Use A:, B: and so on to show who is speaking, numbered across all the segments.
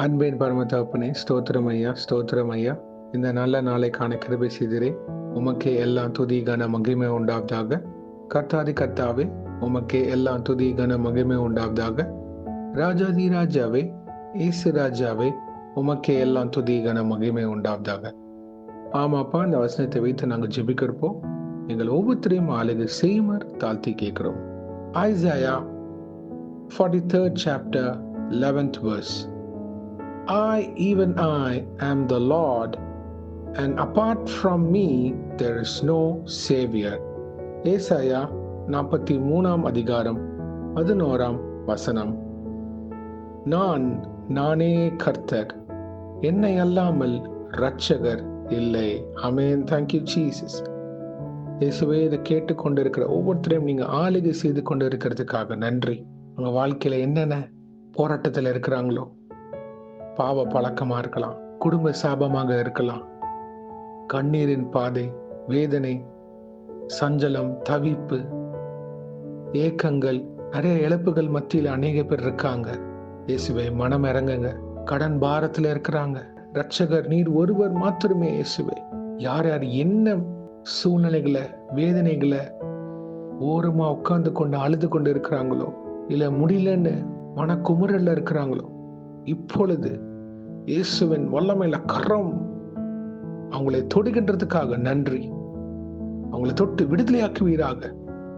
A: அன்பின் பரம தகப்பனே, ஸ்தோத்திரம் ஐயா, ஸ்தோத்திரம் ஐயா. இந்த நல்ல நாளை காண கிருபை செய்திரே. உமக்கே எல்லா துதி கன மகிமை உண்டாவதாக. கர்த்தாதி கர்த்தாவே, உமக்கே எல்லா துதி கன மகிமை உண்டாவதாக. ராஜாதி ராஜாவே, இயேசு ராஜாவே, உமக்கே எல்லா துதி கன மகிமை உண்டாவதாக. ஆமாப்பா, இந்த வசனத்தை வைத்து நாங்கள் ஜெபிக்கிறப்போ எங்கள் ஒவ்வொருத்தரையும் ஆளுகை செய்யுமாறு தாழ்த்தி கேட்கிறோம். Isaiah 43rd chapter 11th verse. I, even I, am the Lord, and apart from me there is no Savior. ஏசாயா 43ஆம் அதிகாரம் 11ஆம் வசனம். நானே கர்த்தர், என்னை அல்லாமல் இரட்சகர் இல்லை. ஆமென். Thank you Jesus. இயேசுவே, இதை கேட்டுக்கொண்டிருக்கிற ஒவ்வொருத்தரையும் நீங்க ஆளுகை செய்து கொண்டு இருக்கிறதுக்காக நன்றி. உங்க வாழ்க்கையில என்னென்ன போராட்டத்தில் இருக்கிறாங்களோ, பாவ பழக்கமா இருக்கலாம், குடும்ப சாபமாக இருக்கலாம், கண்ணீரின் பாதை, வேதனை, சஞ்சலம், தவிப்பு, ஏக்கங்கள், நிறைய இழப்புகள் மத்தியில் அநேக பேர் இருக்காங்க. இயேசுவே, மனம் இறங்குங்க. கடன் பாரத்துல இருக்கிறாங்க. இரட்சகர் நீர் ஒருவர் மாத்திரமே. இயேசுவே, யார் யார் என்ன சூழ்நிலைகளை, வேதனைகளை ஓரமா உட்கார்ந்து கொண்டு அழுது கொண்டு இருக்கிறாங்களோ, இல்ல முடியலன்னு மனக்குமுறல்ல இருக்கிறாங்களோ, இப்பொழுது இயேசுவின் வல்லமையில கரம் அவங்களை தொடுகின்றதுக்காக நன்றி. அவங்களை தொட்டு விடுதலையாக்குவீராக.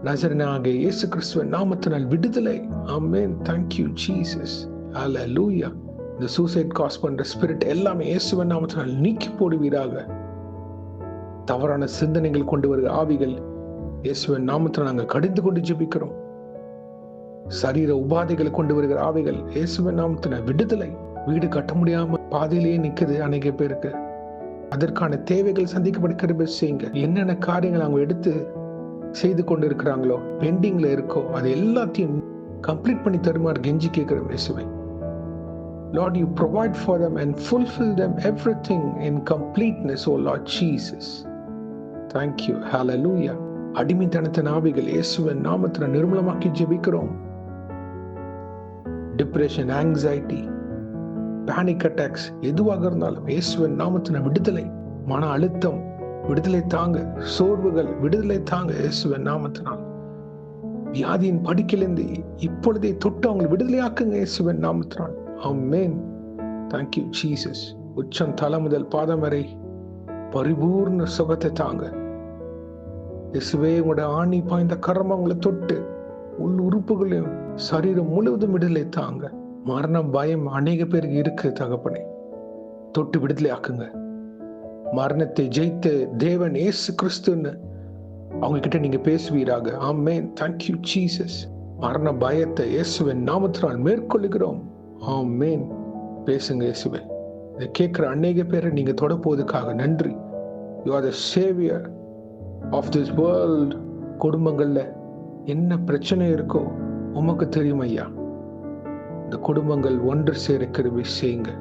A: நசரேயனாகிய இயேசு கிறிஸ்துவின் நாமத்தினால் விடுதலை. ஆமென். Thank you Jesus. Hallelujah. இந்த சூசைட் காஸ் பண்ற ஸ்பிரிட் எல்லாமே இயேசுவின் நாமத்தினால் நீக்கி போடுவீராக. தவறான சிந்தனைகள் கொண்டு வருகிற ஆவிகள் இயேசுவின் நாமத்தினால் நாங்கள் கடிந்து கொண்டு ஜெபிக்கிறோம். சரீர உபாதைகளை கொண்டு வருகிற ஆவிகள் இயேசுவின் நாமத்தினால் விடுதலை. வீடு கட்ட முடியாம பாதையிலேயே நிக்குது அநேக பேருக்கு. அதற்கான தேவைகள் சந்திக்கப்பட கிருபை செய்யுங்க. என்னென்ன காரியங்கள் அவங்க எடுத்து செய்து கொண்டு இருக்கிறாங்களோ, பெண்டிங்ல இருக்கோ, அது எல்லாத்தையும் கம்ப்ளீட் பண்ணி தருமாறு கெஞ்சி கேட்கிறோம் இயேசுவே. Lord, you provide for them and fulfill them everything in completeness, O Lord Jesus. Thank you. Hallelujah. அடிமைத்தனத்தின் ஆவிகள் இயேசுவின் நாமத்தில் நிர்மூலமாக்கி ஜெபிக்கிறோம். டிப்ரெஷன், ஆங்ஸைட்டி, பேனிக் அட்டாக்ஸ் எதுவாக இருந்தாலும் இயேசுவின் நாமத்தின் விடுதலை. மன அழுத்தம் விடுதலை தாங்க. சோர்வுகள் விடுதலை தாங்க இயேசுவின் நாமத்தினால். வியாதியின் படிக்கிலிருந்து இப்பொழுதே தொட்டு அவங்களை விடுதலையாக்குங்க இயேசுவின் நாமத்தினால். ஆமென். Thank you Jesus. உச்சம் தலை முதல் பாதம் வரை பரிபூர்ண சுகத்தை தாங்க இயேசுவே. உங்களோட ஆணி பாய்ந்த கரம் அவங்களை தொட்டு உள் உறுப்புகளையும் சரீரம் முழுவதும் விடுதலை தாங்க. மரணம் பயம் அநேக பேருக்கு இருக்கு தகப்பனே, தொட்டு விடுதலை ஆக்குங்க. மரணத்தை ஜெயித்த தேவன் இயேசு கிறிஸ்துன்னு அவங்க கிட்ட நீங்க பேசுவீராக. ஆமென். Thank you Jesus. மரண பயத்தை இயேசுவின் நாமத்தினால் மேற்கொள்ளுகிறோம். ஆமென். பேசுங்க இயேசுவே. இதை கேட்கிற அநேக பேரை நீங்க தொட போவதுக்காக நன்றி. You are the savior of this world. குடும்பங்கள்ல என்ன பிரச்சனை இருக்கோ உமக்கு தெரியும் ஐயா. இந்த குடும்பங்கள் ஒன்று சேர கிருபை செய்யுங்க.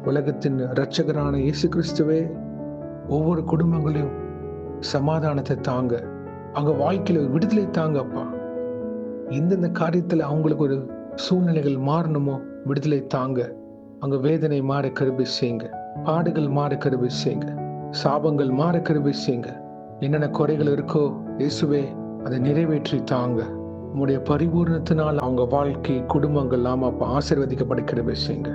A: உலகத்தின் இரட்சகரான இயேசு கிறிஸ்துவே, ஒவ்வொரு குடும்பங்களையும் சமாதானத்தை தாங்க. அவங்க வாழ்க்கையில விடுதலை தாங்க அப்பா. இந்தந்த காரியத்துல அவங்களுக்கு ஒரு சூழ்நிலைகள் மாறணுமோ, விடுதலை தாங்க. அங்க வேதனை மாற கிருபை செய்யுங்க. பாடுகள் மாற கிருபை செய்யுங்க. சாபங்கள் மாற கிருபை செய்யுங்க. என்னென்ன குறைகள் இருக்கோ இயேசுவே, அதை நிறைவேற்றி தாங்க. உங்களுடைய பரிபூர்ணத்தினால் அவங்க வாழ்க்கை, குடும்பங்கள் அப்ப ஆசீர்வதிக்கப்பட கிருபை செய்யுங்க.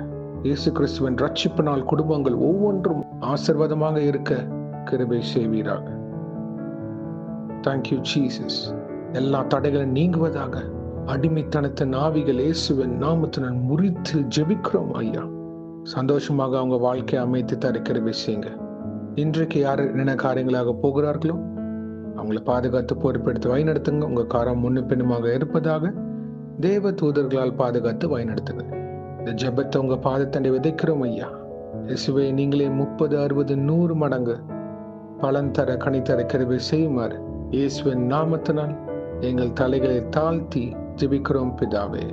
A: இயேசு கிறிஸ்துவின் ரட்சிப்பினால் குடும்பங்கள் ஒவ்வொன்றும் ஆசீர்வாதமாக இருக்க கிருபை செய்வீராக. Thank you Jesus. எல்லா தடைகளும் நீங்குவதாக. அடிமைத்தனத்தின் ஆவிகள் இயேசுவின் நாமத்தினால் முறித்து ஜெபிக்கிறோம் ஐயா. சந்தோஷமாக அவங்க வாழ்க்கையை அமைத்து தர கிருபை செய்யுங்க. இன்றைக்கு யார் என்ன காரியங்களாக போகிறார்களோ அவங்களை பாதுகாத்து பொறுப்பெடுத்து வழிநடத்துங்க. உங்க காரம் முன்னும் பின்னுமாக இருப்பதாக தேவ தூதர்களால் பாதுகாத்து வழிநடத்துங்க. இந்த ஜெபத்தை உங்க பாதத்தண்டை விதைக்கிறோம் ஐயா. இயேசுவே, நீங்களே 30, 60, 100 மடங்கு பலன் தர கனி தர கிருபை செய்யுமாறு இயேசுவின் நாமத்தினால் எங்கள் தலைகளை தாழ்த்தி ஜெபிக்கிறோம் பிதாவே.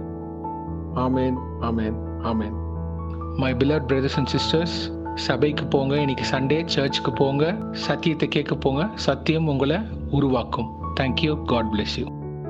A: ஆமென், ஆமென், ஆமென். My beloved brothers and sisters, சபைக்கு போங்க. இன்னைக்கு சண்டே, சர்ச்சுக்கு போங்க. சத்தியத்தை கேட்க போங்க. சத்தியம் உங்களை உருவாக்கும். Thank you. God bless you.